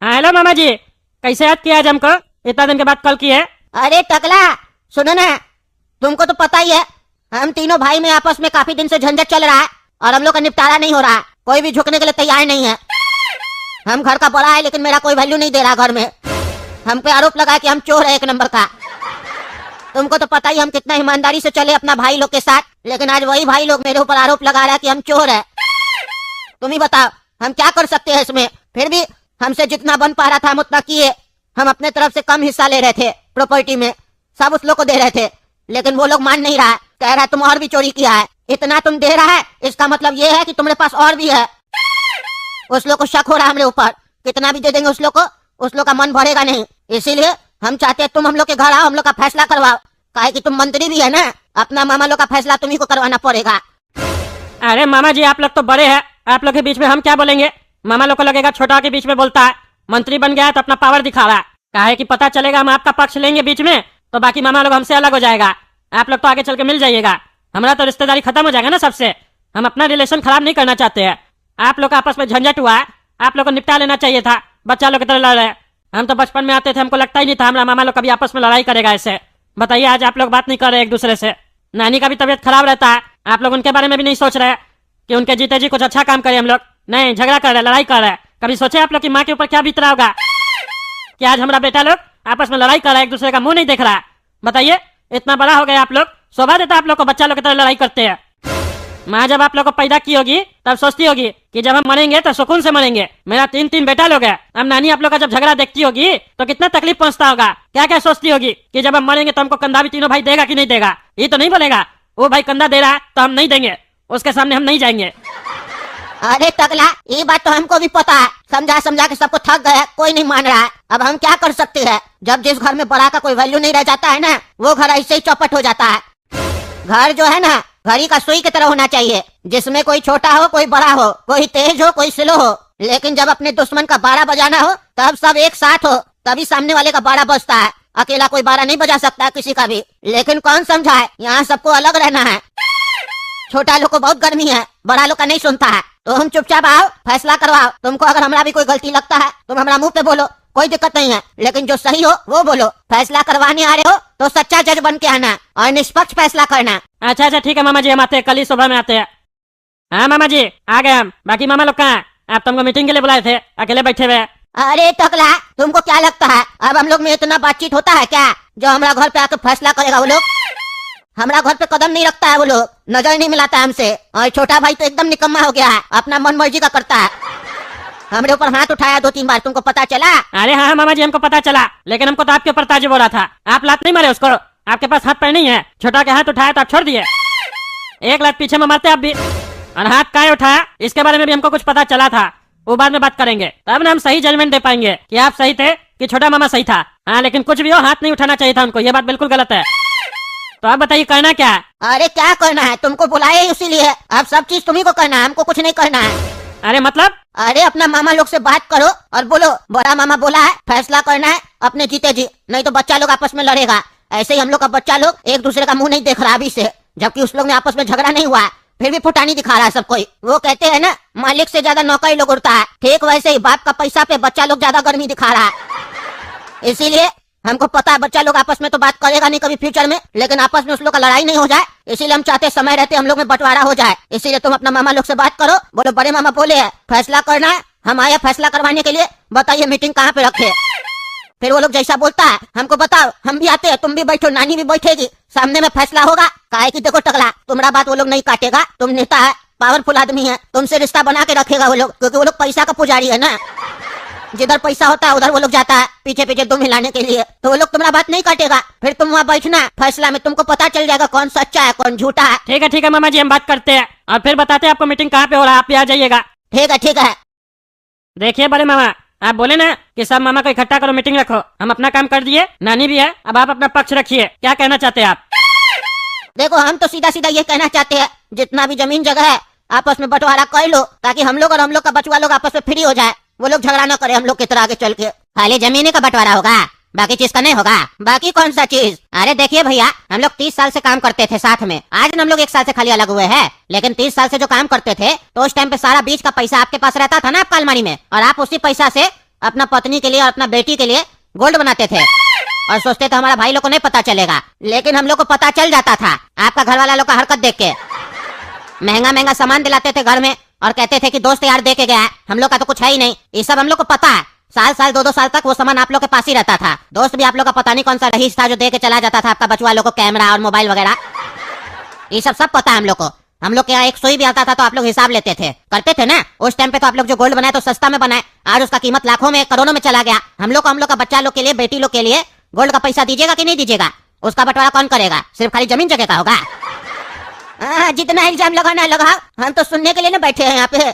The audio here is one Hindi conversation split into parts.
हाँ हेलो मामा जी, कैसे याद किया आज हमको? इतना दिन के बाद कॉल किए। अरे टकला, सुनो ना, तुमको तो पता ही है हम तीनों भाई में आपस में काफी दिन से झंझट चल रहा है और हम लोग का निपटारा नहीं हो रहा है। कोई भी झुकने के लिए तैयार नहीं है। हम घर का बड़ा है लेकिन मेरा कोई वैल्यू नहीं दे रहा घर में। हम पे आरोप लगा कि हम चोर है एक नंबर का। तुमको तो पता ही हम कितना ईमानदारी से चले अपना भाई लोग के साथ, लेकिन आज वही भाई लोग मेरे ऊपर आरोप लगा रहा है कि हम चोर है। तुम ही बताओ हम क्या कर सकते हैं इसमें। फिर भी हमसे जितना बन पा रहा था हम उतना किए। हम अपने तरफ से कम हिस्सा ले रहे थे प्रॉपर्टी में, सब उस लोग को दे रहे थे, लेकिन वो लोग मान नहीं रहा है। कह रहा है तुम और भी चोरी किया है। इतना तुम दे रहा है इसका मतलब ये है कि तुम्हारे पास और भी है। उस लोग को शक हो रहा है हमरे ऊपर। कितना भी दे देंगे उस लोग को, उस लोग का मन भरेगा नहीं। इसीलिए हम चाहते हैं तुम हम लोग के घर आओ, हम लोग का फैसला करवाओ। काहे कि तुम मंत्री भी है ना, अपना मामा लोग का फैसला तुम्ही को करवाना पड़ेगा। अरे मामा जी, आप लोग तो बड़े हैं, आप लोग के बीच में हम क्या बोलेंगे? मामा लोग को लगेगा छोटा के बीच में बोलता है। मंत्री बन गया है तो अपना पावर दिखा रहा है। काहे कि पता चलेगा हम आपका पक्ष लेंगे बीच में तो बाकी मामा लोग हमसे अलग हो जाएगा। आप लोग तो आगे चल के मिल जाइएगा। हमारा तो रिश्तेदारी खत्म हो जाएगा ना सबसे। हम अपना रिलेशन खराब नहीं करना चाहते हैं। आप लोग आपस में झंझट हुआ है, आप लोग को निपटा लेना चाहिए था। बच्चा लोग की तरह लड़ रहे हैं। हम तो बचपन में आते थे, हमको लगता ही नहीं था हमारा मामा लोग कभी आपस में लड़ाई करेगा ऐसे। बताइए आज आप लोग बात नहीं कर रहे एक दूसरे से। नानी का भी तबीयत खराब रहता है, आप लोग उनके बारे में भी नहीं सोच रहे कि उनके जीते जी कुछ अच्छा काम करें। हम लोग नहीं, झगड़ा कर रहे, लड़ाई कर रहे। कभी सोचे आप लोग की माँ के ऊपर क्या बीत रहा होगा कि आज हमारा बेटा लोग आपस में लड़ाई कर रहा है, एक दूसरे का मुंह नहीं देख रहा है। बताइए, इतना बड़ा हो गया आप लोग, शोभा देता आप लोग को बच्चा लोग की तरह लड़ाई करते हैं। माँ जब आप लोग को पैदा की होगी तब सोचती होगी कि जब हम मरेंगे तो सुकून से मरेंगे। मेरा 3 बेटा लोग है। अब नानी आप लोग का जब झगड़ा देखती होगी तो कितना तकलीफ पहुंचता होगा। क्या क्या सोचती होगी कि जब हम मरेंगे तो हमको कंधा भी तीनों भाई देगा कि नहीं देगा। ये तो नहीं बोलेगा वो भाई कंधा दे रहा है तो हम नहीं देंगे, उसके सामने हम नहीं जाएंगे। अरे टकला, ये बात तो हमको भी पता है। समझा समझा के सबको थक गए, कोई नहीं मान रहा है। अब हम क्या कर सकते हैं? जब जिस घर में बड़ा का कोई वैल्यू नहीं रह जाता है ना, वो घर ऐसे ही चौपट हो जाता है। घर जो है ना, घड़ी का सुई की तरह होना चाहिए, जिसमें कोई छोटा हो कोई बड़ा हो, कोई तेज हो कोई स्लो हो। लेकिन जब अपने दुश्मन का बाड़ा बजाना हो तब सब एक साथ हो, तभी सामने वाले का बाड़ा बजता है। अकेला कोई बाड़ा नहीं बजा सकता किसी का भी। लेकिन कौन समझाए, यहाँ सबको अलग रहना है। छोटा लोग को बहुत गर्मी है, बड़ा लोग का नहीं सुनता है। तो हम चुपचाप आओ, फैसला करवाओ। तुमको अगर हमारा भी कोई गलती लगता है तुम हमारा मुंह पे बोलो, कोई दिक्कत नहीं है। लेकिन जो सही हो वो बोलो। फैसला करवाने आ रहे हो तो सच्चा जज बन के आना और निष्पक्ष फैसला करना। अच्छा अच्छा ठीक है मामा जी, हम आते हैं, कल ही सुबह में आते हैं। हाँ मामा जी आ गए हम। बाकी मामा लोग कहाँ? आप तुमको मीटिंग के लिए बुलाए थे, अकेले बैठे हुए। अरे टकला, तुमको क्या लगता है अब हम लोग में इतना बातचीत होता है क्या? जो हमारा घर पे आकर फैसला करेगा वो लोग? हमारा घर पे कदम नहीं रखता है वो लोग, नजर नहीं मिलाता है हमसे। और छोटा भाई तो एकदम निकम्मा हो गया है, अपना मन मर्जी का करता है। हमरे ऊपर हाथ उठाया 2-3 बार, तुमको पता चला? अरे हाँ मामा जी हमको पता चला, लेकिन हमको तो आपके ऊपर ताजुब हो रहा था। आप लात नहीं मारे उसको, आपके पास हाथ पैर नहीं है। छोटा के हाथ उठाया तो आप छोड़ दिए, एक लात पीछे में मारते आप भी। और हाथ काहे उठाया इसके बारे में भी हमको कुछ पता चला था, वो बाद में बात करेंगे। तब ना हम सही जजमेंट दे पाएंगे कि आप सही थे कि छोटा मामा सही था। हाँ लेकिन कुछ भी हो, हाथ नहीं उठाना चाहिए था उनको, ये बात बिल्कुल गलत है। तो आप बताइए करना क्या है? अरे क्या करना है, तुमको बुलाए इसीलिए। अब सब चीज तुम्ही को करना है, हमको कुछ नहीं करना है। अरे मतलब? अरे अपना मामा लोग से बात करो और बोलो बड़ा मामा बोला है फैसला करना है अपने जीते जी, नहीं तो बच्चा लोग आपस में लड़ेगा। ऐसे ही हम लोग का बच्चा लोग एक दूसरे का मुंह नहीं देख रहा अभी से, जबकि उस लोग में आपस में झगड़ा नहीं हुआ है, फिर भी फुटानी दिखा रहा है सब कोई। वो कहते हैं ना मालिक से ज्यादा नौकरी लोग उड़ता है, ठीक वैसे ही बाप का पैसा पे बच्चा लोग ज्यादा गर्मी दिखा रहा है। इसीलिए हमको पता है बच्चा लोग आपस में तो बात करेगा नहीं कभी फ्यूचर में, लेकिन आपस में उस लोग का लड़ाई नहीं हो जाए, इसीलिए हम चाहते समय रहते हम लोग में बंटवारा हो जाए। इसीलिए तुम अपना मामा लोग से बात करो, बोलो बड़े मामा बोले है फैसला करना है, हम आए फैसला करवाने के लिए, बताइए मीटिंग कहाँ पे रखे। फिर वो लोग जैसा बोलता है हमको बताओ, हम भी आते हैं, तुम भी बैठो, नानी भी बैठेगी, सामने में फैसला होगा। काहे की देखो टकला, तुम्हारा बात वो लोग नहीं काटेगा, तुम नेता है, पावरफुल आदमी है, तुमसे रिश्ता बना के रखेगा वो लोग, क्योंकि वो लोग पैसा का पुजारी है ना। जिधर पैसा होता है उधर वो लोग जाता है पीछे पीछे दुम हिलाने के लिए, तो वो लोग तुम्हारा बात नहीं काटेगा। फिर तुम वहाँ बैठना, फैसला में तुमको पता चल जाएगा कौन सच्चा है कौन झूठा है। ठीक है मामा जी, हम बात करते हैं और फिर बताते हैं आपको मीटिंग कहाँ पे हो रहा है, आप भी आ जाइएगा। ठीक है। देखिए बड़े मामा, आप बोले ना कि सब मामा को इकट्ठा करो, मीटिंग रखो, हम अपना काम कर दिए, नानी भी है, अब आप अपना पक्ष रखिए। क्या कहना चाहते हैं आप? देखो हम तो सीधा सीधा ये कहना चाहते हैं जितना भी जमीन जगह है आपस में बंटवारा कर लो, ताकि हम लोग और हम लोग का बचवा लोग आपस में फ्री हो जाए, वो लोग झगड़ा न करे हम लोग की तरह आगे चल के। खाली जमीन का बंटवारा होगा, बाकी चीज का नहीं होगा। बाकी कौन सा चीज? अरे देखिए भैया, हम लोग 30 साल से काम करते थे साथ में, आज हम लोग 1 साल से खाली अलग हुए हैं, लेकिन 30 साल से जो काम करते थे तो उस टाइम पे सारा बीच का पैसा आपके पास रहता था ना आपका अलमारी में, और आप उसी पैसा से अपना पत्नी के लिए और अपना बेटी के लिए गोल्ड बनाते थे और सोचते थे हमारा भाई लोग को नहीं पता चलेगा, लेकिन हम लोग को पता चल जाता था आपका घर वाला लोग का हरकत देख के। महंगा महंगा सामान दिलाते थे घर में और कहते थे कि दोस्त यार दे के गया है, हम लोग का तो कुछ है ही नहीं। ये सब हम लोग को पता है। साल साल 2-2 साल तक वो सामान आप लोग के पास ही रहता था। दोस्त भी आप लोग का पता नहीं कौन सा रईस था जो दे के चला जाता था आपका बचवा लोग को कैमरा और मोबाइल वगैरह। ये सब पता है हम लोग को। हम लोग के यहाँ एक सुई भी आता था तो आप लोग हिसाब लेते थे, करते थे ना। उस टाइम पे तो आप लोग जो गोल्ड बनाए तो सस्ता में बनाए, आज उसका कीमत लाखों में करोड़ों में चला गया। हम लोग का बच्चा लोग के लिए, बेटी लोग के लिए गोल्ड का पैसा दीजिएगा कि नहीं दीजिएगा? उसका बंटवारा कौन करेगा? सिर्फ खाली जमीन जगह का होगा? जितना इल्जाम लगाना लगा, हम तो सुनने के लिए ना बैठे हैं यहाँ पे।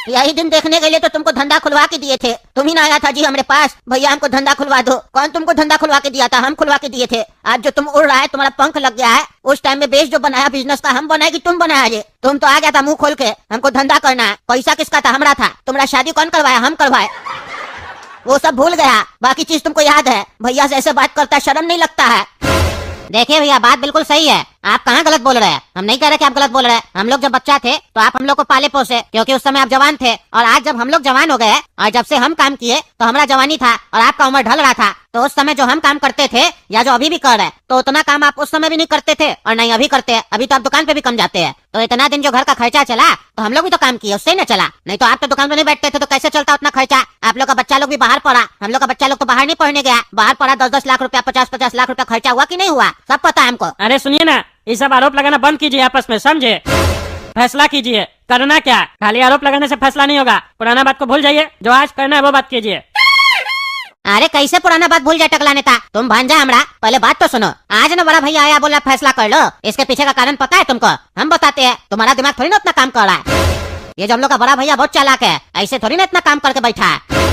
यही दिन देखने के लिए तो तुमको धंधा खुलवा के दिए थे। तुम ही ना आया था जी हमारे पास, भैया हमको धंधा खुलवा दो। कौन तुमको धंधा खुलवा के दिया था? हम खुलवा के दिए थे। आज जो तुम उड़ रहा है, तुम्हारा पंख लग गया है। उस टाइम में बेस जो बनाया बिजनेस का, हम बनाया कि तुम बनाया? जी तुम तो आ गया था मुंह खोल के, हमको धंधा करना है। पैसा किसका था? हमारा था। तुम्हारा शादी कौन करवाया? हम करवाए। वो सब भूल गया, बाकी चीज तुमको याद है। भैया से ऐसे बात करता है, शर्म नहीं लगता है? देखिए भैया, बात बिल्कुल सही है। आप कहाँ गलत बोल रहे हैं? हम नहीं कह रहे कि आप गलत बोल रहे हैं। हम लोग जब बच्चा थे तो आप हम लोग को पाले पोसे, क्योंकि उस समय आप जवान थे। और आज जब हम लोग जवान हो गए और जब से हम काम किए तो हमारा जवानी था और आपका उम्र ढल रहा था। तो उस समय जो हम काम करते थे या जो अभी भी कर रहे हैं, तो उतना काम आप उस समय भी नहीं करते थे और नहीं अभी करते हैं। अभी तो आप दुकान पे भी कम जाते हैं। तो इतना दिन जो घर का खर्चा चला तो हम लोग भी तो काम किए, उससे न चला। नहीं तो आप तो दुकान पे नहीं बैठते थे तो कैसे चलता उतना खर्चा? आप लोग का बच्चा लोग भी बाहर पढ़ा, हम लोग का बच्चा लोग तो बाहर नहीं पढ़ने गया। बाहर पढ़ा, 10-10 लाख रुपया, 50-50 लाख रुपया खर्चा हुआ कि नहीं हुआ? सब पता है हमको। अरे सुनिए ना, ये सब आरोप लगाना बंद कीजिए आपस में, समझे? फैसला कीजिए, करना क्या? खाली आरोप लगाने से फैसला नहीं होगा। पुराना बात को भूल जाइए, जो आज करना है वो बात कीजिए। अरे कैसे पुराना बात भूल जाए टकला नेता? तुम भांजा हमरा, पहले बात तो सुनो। आज ना बड़ा भैया आया, बोला फैसला कर लो। इसके पीछे का कारण पता है तुमको? हम बताते हैं। तुम्हारा दिमाग थोड़ी ना उतना काम कर रहा है। ये जो हम लोग का बड़ा भैया बहुत चालाक है, ऐसे थोड़ी ना इतना काम करके बैठा है।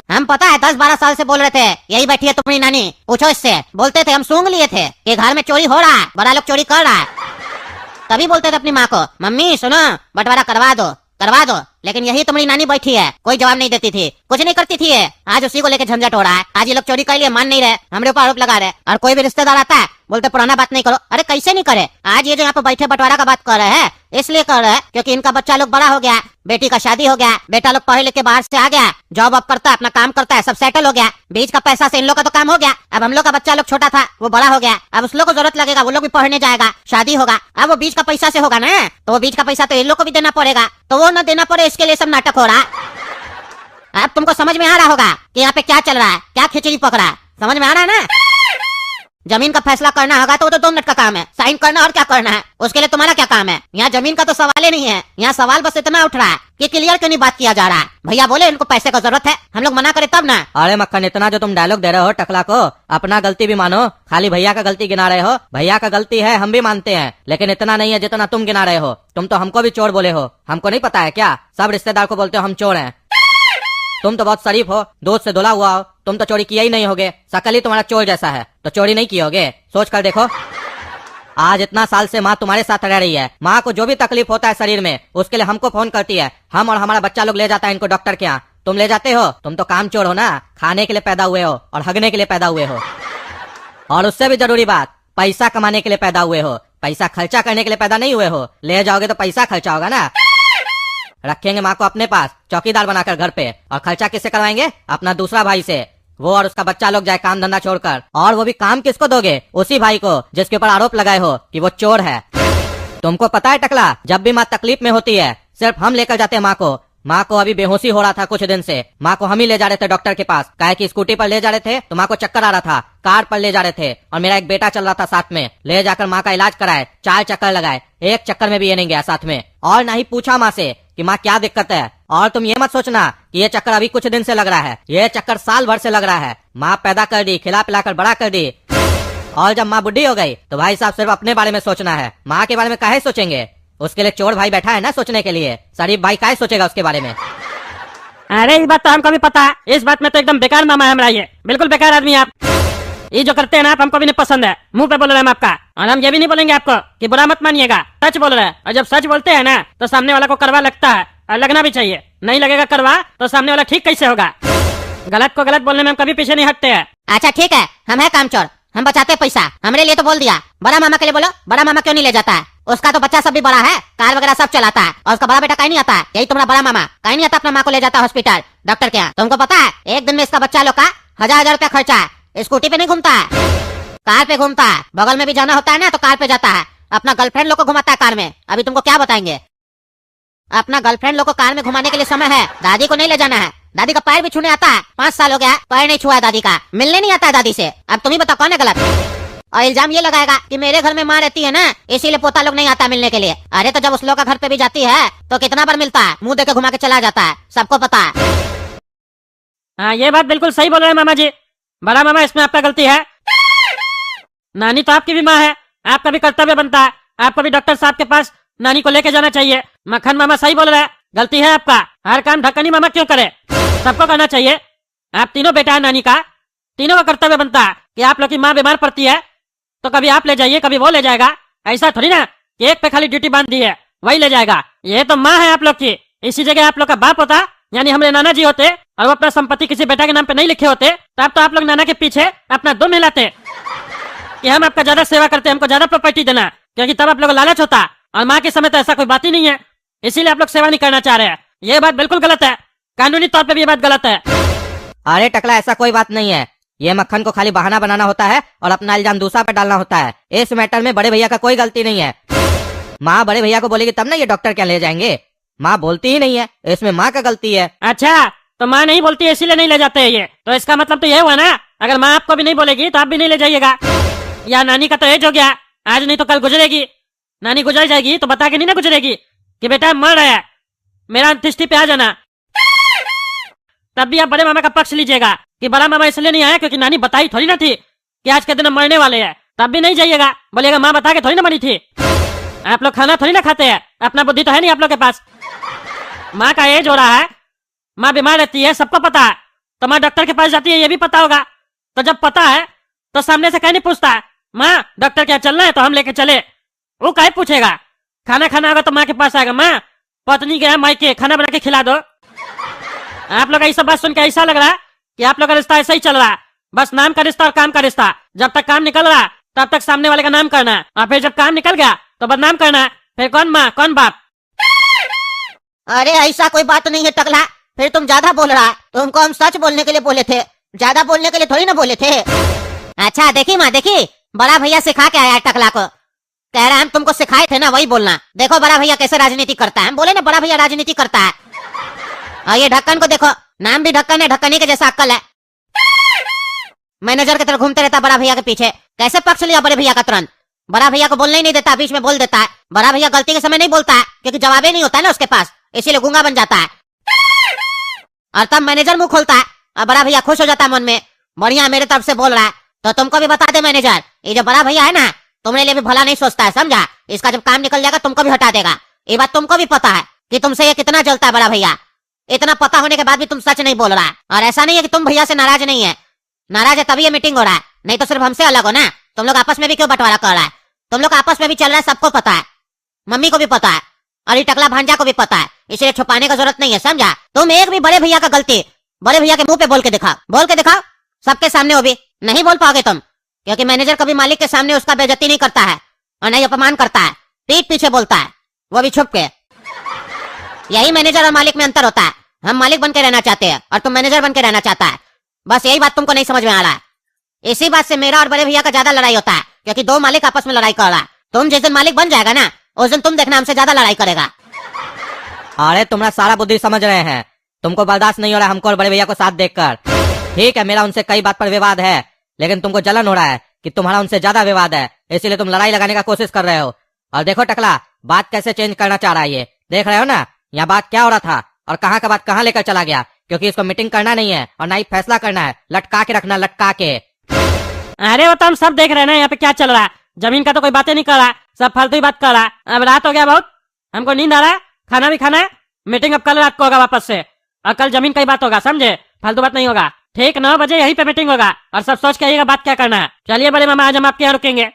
हम पता है 10-12 साल से बोल रहे थे यही बैठी है तुम्हारी नानी, पूछो इससे। बोलते थे, हम सूंघ लिए थे कि घर में चोरी हो रहा है, बड़ा लोग चोरी कर रहा है। तभी बोलते थे अपनी माँ को, मम्मी सुनो बंटवारा करवा दो, करवा दो। लेकिन यही तुम्हारी नानी बैठी है, कोई जवाब नहीं देती थी, कुछ नहीं करती थी। आज उसी को लेकर झंझट हो रहा है। आज ये लोग चोरी कर लिए, मान नहीं रहे, हमरे ऊपर आरोप लगा रहे। और कोई भी रिश्तेदार आता है बोलते पुराना बात नहीं करो। अरे कैसे नहीं करे? आज ये जो यहाँ पे बैठे बंटवारा का बात कर रहे हैं, इसलिए कर रहे हैं क्योंकि इनका बच्चा लोग बड़ा हो गया, बेटी का शादी हो गया, बेटा लोग पढ़े लिख के बाहर से आ गया, जॉब अब करता है, अपना काम करता है, सब सेटल हो गया। बीच का पैसा से इन लोग का तो काम हो गया। अब हम लोग का बच्चा लोग छोटा था, वो बड़ा हो गया। अब उस लोग को जरूरत लगेगा, वो लोग भी पढ़ने जाएगा, शादी होगा। अब वो बीच का पैसा से होगा ना, तो वो बीच का पैसा तो इन लोग को भी देना पड़ेगा। तो वो न देना पड़े, इसके लिए सब नाटक हो रहा है। अब तुमको समझ में आ रहा होगा कि यहाँ पे क्या चल रहा है, क्या खिचड़ी पकड़ा है। समझ में आ रहा है ना? जमीन का फैसला करना होगा तो वो तो 2 मिनट का काम है, साइन करना और क्या करना है। उसके लिए तुम्हारा क्या काम है? यहाँ जमीन का तो सवाल ही नहीं है। यहाँ सवाल बस इतना उठ रहा है कि क्लियर क्यों नहीं बात किया जा रहा है। भैया बोले इनको पैसे का जरूरत है, हम लोग मना करे तब ना। अरे मक्खन, इतना जो तुम डायलॉग दे रहे हो टकला को, अपना गलती भी मानो। खाली भैया का गलती गिना रहे हो। भैया का गलती है, हम भी मानते हैं, लेकिन इतना नहीं है जितना तुम गिना रहे हो। तुम तो हमको भी चोर बोले हो। हमको नहीं पता है क्या? सब रिश्तेदार को बोलते हो हम चोर हैं। तुम तो बहुत शरीफ हो, दूध से धुला हुआ हो। तुम तो चोरी किया ही नहीं होगे, शकल ही तुम्हारा चोर जैसा है, तो चोरी नहीं किए होगे। सोच कर देखो, आज इतना साल से माँ तुम्हारे साथ रह रही है। माँ को जो भी तकलीफ होता है शरीर में, उसके लिए हमको फोन करती है। हम और हमारा बच्चा लोग ले जाता है इनको डॉक्टर के यहाँ। तुम ले जाते हो? तुम तो काम चोर हो ना, खाने के लिए पैदा हुए हो और हगने के लिए पैदा हुए हो। और उससे भी जरूरी बात, पैसा कमाने के लिए पैदा हुए हो, पैसा खर्चा करने के लिए पैदा नहीं हुए हो। ले जाओगे तो पैसा खर्चा होगा ना। रखेंगे माँ को अपने पास चौकीदार बनाकर घर पे, और खर्चा किससे करवाएंगे? अपना दूसरा भाई से। वो और उसका बच्चा लोग जाए काम धंधा छोड़कर, और वो भी काम किसको दोगे? उसी भाई को जिसके ऊपर आरोप लगाए हो कि वो चोर है। तुमको पता है टकला, जब भी माँ तकलीफ में होती है सिर्फ हम लेकर जाते हैं माँ को। माँ को अभी बेहोशी हो रहा था कुछ दिन से, माँ को हम ही ले जा रहे थे डॉक्टर के पास। काहे कि स्कूटी पर ले जा रहे थे तो माँ को चक्कर आ रहा था, कार पर ले जा रहे थे, और मेरा एक बेटा चल रहा था साथ में। ले जाकर माँ का इलाज कराए, 4 चक्कर लगाए, एक चक्कर में भी ये नहीं गया साथ में। और ना ही पूछा माँ से कि माँ क्या दिक्कत है। और तुम ये मत सोचना कि ये चक्कर अभी कुछ दिन से लग रहा है, ये चक्कर साल भर से लग रहा है। माँ पैदा कर दी, खिला पिला कर बड़ा कर दी, और जब माँ बुढ़ी हो गई तो भाई साहब सिर्फ अपने बारे में सोचना है। माँ के बारे में काहे सोचेंगे? उसके लिए चोर भाई बैठा है ना सोचने के लिए। शरीफ भाई काहे सोचेगा उसके बारे में? अरे इस बात तो हमको भी पता है। इस बात में तो एकदम बेकार मामा है हमारा, ये बिल्कुल बेकार आदमी है आप। ये जो करते हैं ना आप, हमको भी नहीं पसंद है। मुंह पे बोल रहे हैं हम आपका, और हम ये भी नहीं बोलेंगे आपको कि बुरा मत मानिएगा। सच बोल रहे हैं, और जब सच बोलते हैं ना तो सामने वाला को करवा लगता है, और लगना भी चाहिए। नहीं लगेगा करवा तो सामने वाला ठीक कैसे होगा? गलत को गलत बोलने में हम कभी पीछे नहीं हटते हैं। अच्छा ठीक है, हम है काम चोर, हम बचाते पैसा, हमारे लिए तो बोल दिया। बड़ा मामा के लिए बोलो, बड़ा मामा क्यों नहीं ले जाता है? उसका तो बच्चा सब भी बड़ा है, कार वगैरह सब चलाता है, और उसका बड़ा बेटा कहीं नहीं आता है। यही तुम्हारा बड़ा मामा कहीं नहीं आता अपना माँ को ले जाता हॉस्पिटल डॉक्टर के यहाँ। तुमको पता है एक दिन में इसका बच्चा लोग का 1000 रुपया खर्चा है। स्कूटी पे नहीं घूमता है, कार पे घूमता है। बगल में भी जाना होता है ना तो कार पे जाता है। अपना गर्लफ्रेंड लोग को घुमाता है कार में। अभी तुमको क्या बताएंगे, अपना गर्लफ्रेंड लोग को कार में घुमाने के लिए समय है। दादी को नहीं ले जाना है, दादी का पैर भी छूने आता है। 5 साल हो गया पैर नहीं छुआ है दादी का, मिलने नहीं आता है दादी से। अब तुम ही बताओ कौन है गलत? और इल्जाम ये लगाएगा कि मेरे घर में माँ रहती है ना, इसीलिए पोता लोग नहीं आता मिलने के लिए। अरे तो जब उस लोग का घर पे भी जाती है तो कितना बार मिलता है, मुंह देके घुमा के चला जाता है, सबको पता है। हाँ ये बात बिल्कुल सही बोल रहे हैं मामा जी। बड़ा मामा इसमें आपका गलती है। नानी तो आपकी भी माँ है, आपका भी कर्तव्य बनता है, आपको भी डॉक्टर साहब के पास नानी को लेके जाना चाहिए। मक्खन मामा सही बोल रहा है, गलती है आपका। हर काम ढक्कनी मामा क्यों करे, सबको करना चाहिए। आप तीनों बेटा है नानी का, तीनों का कर्तव्य बनता है कि आप लोग की माँ बीमार पड़ती है तो कभी आप ले जाइए कभी वो ले जाएगा। ऐसा थोड़ी ना कि एक पे खाली ड्यूटी बांध दी है वही ले जाएगा। ये तो माँ है आप लोग की। इसी जगह आप लोग का बाप होता, यानी हमारे नाना जी होते, और वो अपना संपत्ति किसी बेटा के नाम पे नहीं लिखे होते, तब तो आप लोग नाना के पीछे अपना दम हिलाते कि हम आपका ज्यादा सेवा करते, हमको ज्यादा प्रॉपर्टी देना, क्योंकि तब आप लोग लालच होता। और माँ के समय तो ऐसा कोई बात ही नहीं है, इसीलिए आप लोग सेवा नहीं करना चाह रहे हैं। ये बात बिल्कुल गलत है, कानूनी तौर पे भी ये बात गलत है। अरे टकला, ऐसा कोई बात नहीं है। ये मक्खन को खाली बहाना बनाना होता है और अपना इल्जाम दूसरा पे डालना होता है। इस मैटर में बड़े भैया का कोई गलती नहीं है। माँ बड़े भैया को बोलेगी तब ना ये डॉक्टर क्या ले जाएंगे। माँ बोलती ही नहीं है, इसमें माँ का गलती है। अच्छा तो माँ नहीं बोलती है इसीलिए नहीं ले जाते हैं ये, तो इसका मतलब तो ये हुआ ना, अगर माँ आपको भी नहीं बोलेगी तो आप भी नहीं ले जाइएगा। या नानी का तो एज हो गया, आज नहीं तो कल गुजरेगी। नानी गुजर जाएगी तो बता के नहीं ना गुजरेगी कि बेटा मर रहा है, मेरा अंत्येष्टि पे आ जाना। तब भी आप बड़े मामा का पक्ष लीजिएगा कि बड़ा मामा इसलिए नहीं आया क्योंकि नानी बताई थोड़ी ना थी कि आज के दिन हम मरने वाले हैं। तब भी नहीं जाइएगा, बोलिएगा माँ बता के थोड़ी ना मरी थी। आप लोग खाना थोड़ी ना खाते हैं, अपना बुद्धि तो है नहीं आप लोग के पास। माँ का एज हो रहा है, माँ बीमार रहती है, सबको पता है, तो माँ डॉक्टर के पास जाती है ये भी पता होगा। तो जब पता है तो सामने से कहीं नहीं पूछता है माँ डॉक्टर क्या चलना है तो हम लेके चले, वो कहीं पूछेगा। खाना खाना होगा तो माँ के पास आएगा, माँ पत्नी गया मायके खाना बना के खिला दो। आप लोग ऐसा बात सुन के ऐसा लग रहा है कि आप लोग का रिश्ता ऐसा ही चल रहा है, बस नाम का रिश्ता और काम का रिश्ता। जब तक काम निकल रहा तब तक सामने वाले का नाम करना है, और फिर जब काम निकल गया तो बदनाम करना है। फिर कौन माँ कौन बाप। अरे ऐसा कोई बात नहीं है टकला, फिर तुम ज्यादा बोल रहा है। तुमको हम सच बोलने के लिए बोले थे, ज्यादा बोलने के लिए थोड़ी ना बोले थे। अच्छा देखी माँ देखी, बड़ा भैया सिखा के आया है टकला को। कह रहा है हम तुमको सिखाए थे ना वही बोलना। देखो बड़ा भैया कैसे राजनीति करता है, हम बोले ना बड़ा भैया राजनीति करता है। और ये ढक्कन को देखो, नाम भी ढक्कन है, ढक्कनी के जैसा अक्कल है। मैनेजर की तरह घूमते रहता बड़ा भैया के पीछे। कैसे पक्ष लिया बड़े भैया का तुरंत? बड़ा भैया को बोलने ही नहीं देता, बीच में बोल देता है। बड़ा भैया गलती के समय नहीं बोलता है क्योंकि जवाब ही नहीं होता है ना उसके पास, इसीलिए गूंगा बन जाता है। और तब मैनेजर मुंह खोलता है और बड़ा भैया खुश हो जाता है मन में, बढ़िया मेरे तरफ से बोल रहा है। तो तुमको भी बता दे मैनेजर, ये जो बड़ा भैया है ना तुम्हारे लिए भी भला नहीं सोचता है, समझा? इसका जब काम निकल जाएगा तुमको भी हटा देगा। ये बात तुमको भी पता है कि तुमसे ये कितना जलता है बड़ा भैया। इतना पता होने के बाद भी तुम सच नहीं बोल रहा है। और ऐसा नहीं है कि तुम भैया से नाराज नहीं है, नाराज है तभी ये मीटिंग हो रहा है, नहीं तो सिर्फ हमसे अलग हो ना। तुम लोग आपस में भी क्यों बंटवारा कर रहा है? तुम लोग आपस में भी चल रहा है, सबको पता है, मम्मी को भी पता है और ये टकला भांजा को भी पता है, इसलिए छुपाने का जरूरत नहीं है, समझा? तुम एक भी बड़े भैया का गलती बड़े भैया के मुंह पे बोल के दिखाओ सबके सामने। वो भी नहीं बोल पाओगे तुम, क्योंकि मैनेजर कभी मालिक के सामने उसका बेइज्जती नहीं करता है और नहीं अपमान करता है, पीठ पीछे बोलता है, वो भी छुप के। यही मैनेजर और मालिक में अंतर होता है। हम मालिक बन के रहना चाहते हैं और तुम मैनेजर बन के रहना चाहता है। बस यही बात तुमको नहीं समझ में आ रहा है। इसी बात से मेरा और बड़े भैया का ज्यादा लड़ाई होता है, क्योंकि दो मालिक आपस में लड़ाई कर रहा है। तुम जिस दिन मालिक बन जाएगा ना उस दिन तुम देखना हमसे ज्यादा लड़ाई करेगा। अरे तुम्हारा सारा बुद्धि समझ रहे हैं, तुमको बर्दाश्त नहीं हो रहा है हमको और बड़े भैया को साथ देखकर। ठीक है, मेरा उनसे कई बात पर विवाद है, लेकिन तुमको जलन हो रहा है कि तुम्हारा उनसे ज्यादा विवाद है, इसीलिए तुम लड़ाई लगाने का कोशिश कर रहे हो। और देखो टकला, बात कैसे चेंज करना चाह रहा है ये, देख रहे हो ना यहाँ बात क्या हो रहा था और कहाँ का बात कहाँ लेकर चला गया। क्योंकि इसको मीटिंग करना नहीं है और ना ही फैसला करना है, लटका के रखना, लटका के। अरे वो तो हम सब देख रहे हैं ना यहाँ पे क्या चल रहा है। जमीन का तो कोई बातें नहीं कर रहा, सब फालतू ही बात कर रहा है। अब रात हो गया बहुत, हमको नींद आ रहा है, खाना भी खाना है। मीटिंग अब कल रात को होगा वापस से, और कल जमीन का ही बात होगा, समझे? फालतू बात नहीं होगा। ठीक 9 बजे यहीं पे मीटिंग होगा और सब सोच के आइएगा बात क्या करना है। चलिए बड़े मामा, आज हम आपके यहाँ रुकेंगे।